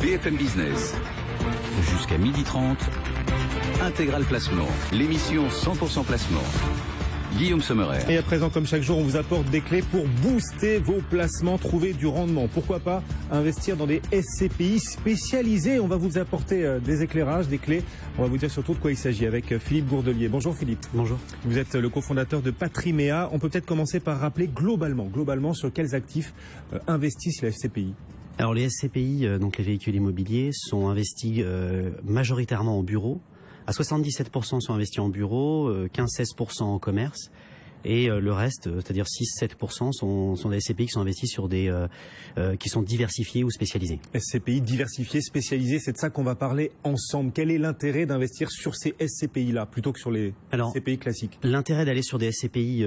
BFM Business. Jusqu'à 12h30, Intégral Placement, l'émission 100% placement. Guillaume Sommerer. Et à présent, comme chaque jour, on vous apporte des clés pour booster vos placements, trouver du rendement. Pourquoi pas investir dans des SCPI spécialisés? On va vous apporter des éclairages, des clés. On va vous dire surtout de quoi il s'agit avec Philippe Gourdelier. Bonjour Philippe. Bonjour. Vous êtes le cofondateur de Patrimea. On peut peut-être commencer par rappeler globalement sur quels actifs investissent les SCPI. Alors les SCPI, donc les véhicules immobiliers, sont investis majoritairement en bureau. À 77% sont investis en bureau, 15-16% en commerce, et le reste, c'est-à-dire 6-7%, sont des SCPI qui sont investis sur des qui sont diversifiés ou spécialisés. SCPI diversifiés, spécialisés, c'est de ça qu'on va parler ensemble. Quel est l'intérêt d'investir sur ces SCPI-là plutôt que sur les SCPI classiques? L'intérêt d'aller sur des SCPI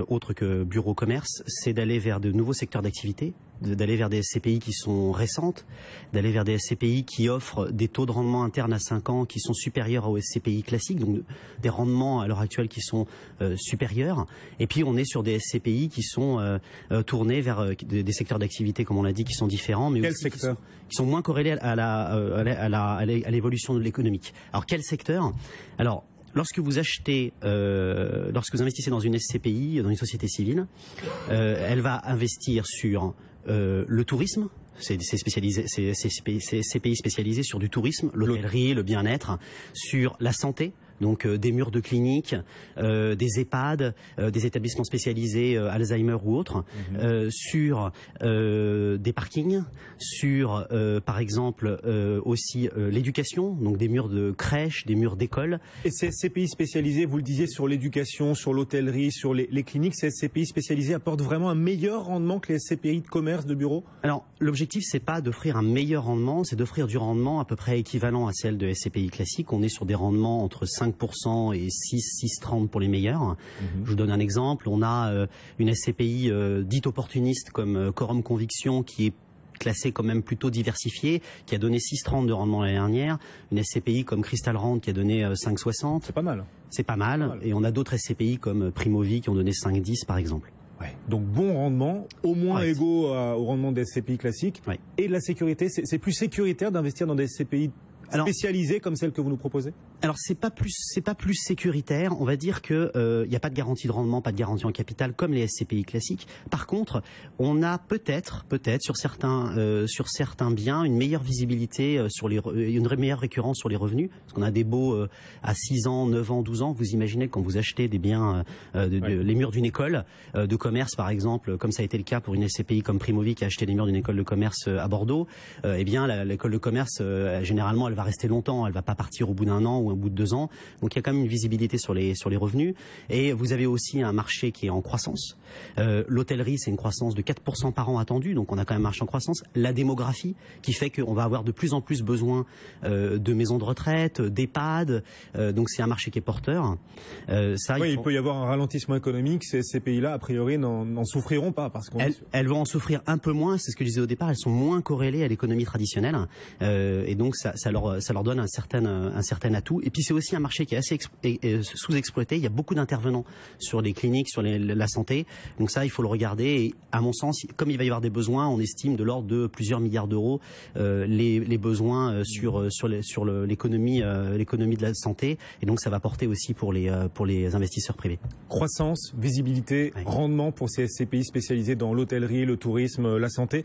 autres que bureau-commerce, c'est d'aller vers de nouveaux secteurs d'activité, d'aller vers des SCPI qui sont récentes, d'aller vers des SCPI qui offrent des taux de rendement internes à 5 ans qui sont supérieurs aux SCPI classiques, donc des rendements à l'heure actuelle qui sont supérieurs. Et puis on est sur des SCPI qui sont tournés vers des secteurs d'activité, comme on l'a dit, qui sont différents, mais aussi qui sont moins corrélés à l'évolution de l'économique. Alors quel secteur? Alors lorsque vous achetez, lorsque vous investissez dans une SCPI, dans une société civile, elle va investir sur le tourisme. C'est spécialisé, c'est CPI spécialisé sur du tourisme, l'hôtellerie, le bien-être, sur la santé. Donc des murs de cliniques, des EHPAD, des établissements spécialisés Alzheimer ou autres, sur des parkings, sur par exemple aussi l'éducation, donc des murs de crèches, des murs d'écoles. Et ces SCPI spécialisés, vous le disiez, sur l'éducation, sur l'hôtellerie, sur les cliniques, ces SCPI spécialisés apportent vraiment un meilleur rendement que les SCPI de commerce, de bureau? Alors l'objectif, c'est pas d'offrir un meilleur rendement, c'est d'offrir du rendement à peu près équivalent à celle de SCPI classique. On est sur des rendements entre 5% et 6,30 pour les meilleurs. Je vous donne un exemple. On a une SCPI dite opportuniste comme Quorum Conviction qui est classée quand même plutôt diversifiée, qui a donné 6,30 de rendement l'année dernière. Une SCPI comme Crystal Rand qui a donné 5,60. C'est pas mal. C'est pas mal. Et on a d'autres SCPI comme Primovie qui ont donné 5,10 par exemple. Ouais. Donc bon rendement, au moins égaux au rendement des SCPI classiques. Ouais. Et la sécurité, c'est plus sécuritaire d'investir dans des SCPI spécialisées comme celles que vous nous proposez? Alors c'est pas plus sécuritaire. On va dire que il n'y a pas de garantie de rendement, pas de garantie en capital comme les SCPI classiques. Par contre, on a peut-être sur certains biens une meilleure visibilité une meilleure récurrence sur les revenus. Parce qu'on a des baux à 6 ans, 9 ans, 12 ans. Vous imaginez quand vous achetez des biens, les murs d'une école de commerce par exemple, comme ça a été le cas pour une SCPI comme Primovie qui a acheté les murs d'une école de commerce à Bordeaux. Eh bien l'école de commerce généralement elle va rester longtemps, elle va pas partir au bout d'un an ou au bout de 2 ans. Donc il y a quand même une visibilité sur les revenus. Et vous avez aussi un marché qui est en croissance. L'hôtellerie, c'est une croissance de 4% par an attendue, donc on a quand même un marché en croissance. La démographie qui fait qu'on va avoir de plus en plus besoin de maisons de retraite, d'EHPAD. Donc c'est un marché qui est porteur. Il peut y avoir un ralentissement économique. Ces pays-là, a priori, n'en souffriront pas parce elles vont en souffrir un peu moins. C'est ce que je disais au départ. Elles sont moins corrélées à l'économie traditionnelle, et donc ça leur donne un certain atout. Et puis c'est aussi un marché qui est assez sous-exploité. Il y a beaucoup d'intervenants sur les cliniques, sur la santé. Donc ça, il faut le regarder. Et à mon sens, comme il va y avoir des besoins, on estime de l'ordre de plusieurs milliards d'euros les besoins sur l'économie de la santé. Et donc ça va porter aussi pour les investisseurs privés. Croissance, visibilité, rendement pour ces SCPI spécialisés dans l'hôtellerie, le tourisme, la santé.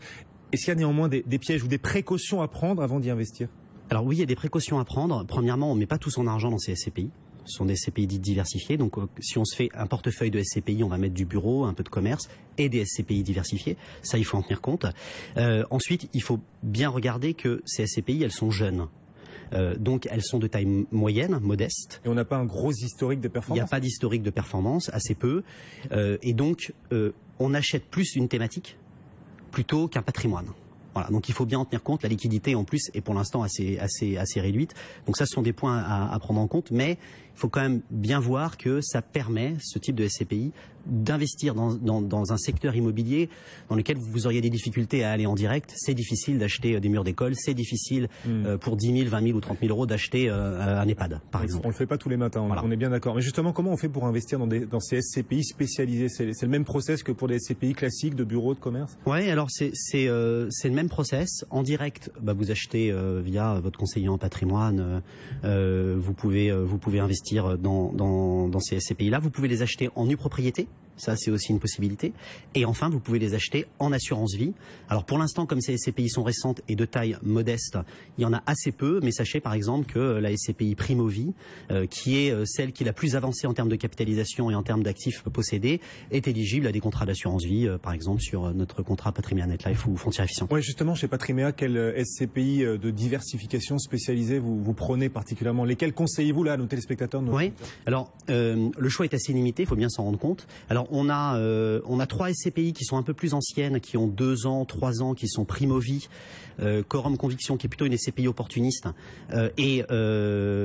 Est-ce qu'il y a néanmoins des pièges ou des précautions à prendre avant d'y investir? Alors oui, il y a des précautions à prendre. Premièrement, on ne met pas tout son argent dans ces SCPI. Ce sont des SCPI dites diversifiées. Donc si on se fait un portefeuille de SCPI, on va mettre du bureau, un peu de commerce et des SCPI diversifiés. Ça, il faut en tenir compte. Ensuite, il faut bien regarder que ces SCPI, elles sont jeunes. Donc elles sont de taille moyenne, modeste. Et on n'a pas un gros historique de performance? Il n'y a pas d'historique de performance, assez peu. Et donc on achète plus une thématique plutôt qu'un patrimoine. Voilà, donc il faut bien en tenir compte. La liquidité en plus est pour l'instant assez réduite. Donc ça, ce sont des points à prendre en compte, mais faut quand même bien voir que ça permet, ce type de SCPI, d'investir dans un secteur immobilier dans lequel vous auriez des difficultés à aller en direct. C'est difficile d'acheter des murs d'école, c'est difficile pour 10 000, 20 000 ou 30 000 euros d'acheter un EHPAD, par exemple. On le fait pas tous les matins, Voilà. on est bien d'accord. Mais justement, comment on fait pour investir dans ces SCPI spécialisés? C'est le même process que pour des SCPI classiques de bureaux de commerce? Oui, alors c'est le même process. En direct, vous achetez via votre conseiller en patrimoine. Vous pouvez investir dans ces SCPI-là. Vous pouvez les acheter en nue propriété. Ça, c'est aussi une possibilité. Et enfin, vous pouvez les acheter en assurance vie. Alors, pour l'instant, comme ces SCPI sont récentes et de taille modeste, il y en a assez peu. Mais sachez, par exemple, que la SCPI Primo Vie, qui est celle qui est la plus avancée en termes de capitalisation et en termes d'actifs possédés, est éligible à des contrats d'assurance vie, par exemple, sur notre contrat Patrimia NetLife ou Frontières Efficient. Oui, justement, chez Patrimea, quel SCPI de diversification spécialisée vous prenez particulièrement? Lesquels conseillez-vous là à nos téléspectateurs? Oui. Alors, le choix est assez limité, il faut bien s'en rendre compte. Alors, on a 3 SCPI qui sont un peu plus anciennes, qui ont 2 ans, 3 ans, qui sont Primo Vie, Quorum Conviction, qui est plutôt une SCPI opportuniste, et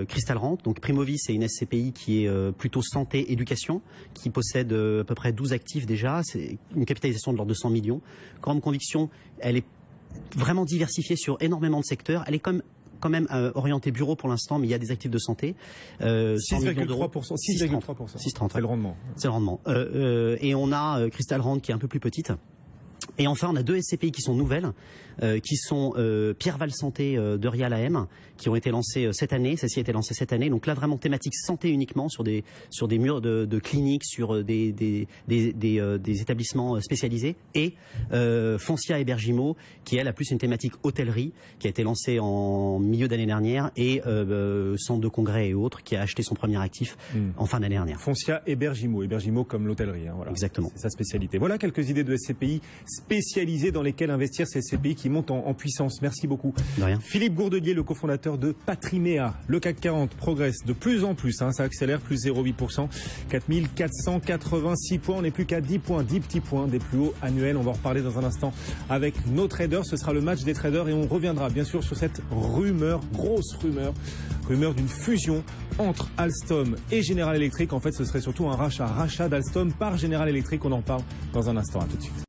Crystal Rent. Donc Primo Vie, c'est une SCPI qui est plutôt santé, éducation, qui possède à peu près 12 actifs déjà. C'est une capitalisation de l'ordre de 100 millions. Quorum Conviction, elle est vraiment diversifiée sur énormément de secteurs. Elle est quand même orienté bureau pour l'instant, mais il y a des actifs de santé. 6,3%. 6,3%. C'est le rendement. C'est le rendement. Et on a Crystal Rent qui est un peu plus petite. Et enfin, on a 2 SCPI qui sont nouvelles, qui sont Pierre Val Santé de Rial AM, qui ont été lancées cette année. Celle-ci a été lancée cette année. Donc là, vraiment thématique santé uniquement sur des murs de cliniques, sur des établissements spécialisés. Et Foncia Hébergimo, qui elle a plus une thématique hôtellerie, qui a été lancée en milieu d'année dernière, et centre de congrès et autres, qui a acheté son premier actif en fin d'année dernière. Foncia Hébergimo, Hébergimo comme l'hôtellerie. Hein, voilà. Exactement. C'est sa spécialité. Voilà quelques idées de SCPI spécialisés dans lesquels investir, ces SCPI qui montent en puissance. Merci beaucoup. De rien. Philippe Gourdelier, le cofondateur de Patrimea. Le CAC 40 progresse de plus en plus, ça accélère, plus 0,8%, 4486 points, on n'est plus qu'à 10 points, 10 petits points des plus hauts annuels. On va en reparler dans un instant avec nos traders, ce sera le match des traders et on reviendra bien sûr sur cette rumeur, grosse rumeur d'une fusion entre Alstom et General Electric. En fait, ce serait surtout un rachat d'Alstom par General Electric. On en parle dans un instant. À tout de suite.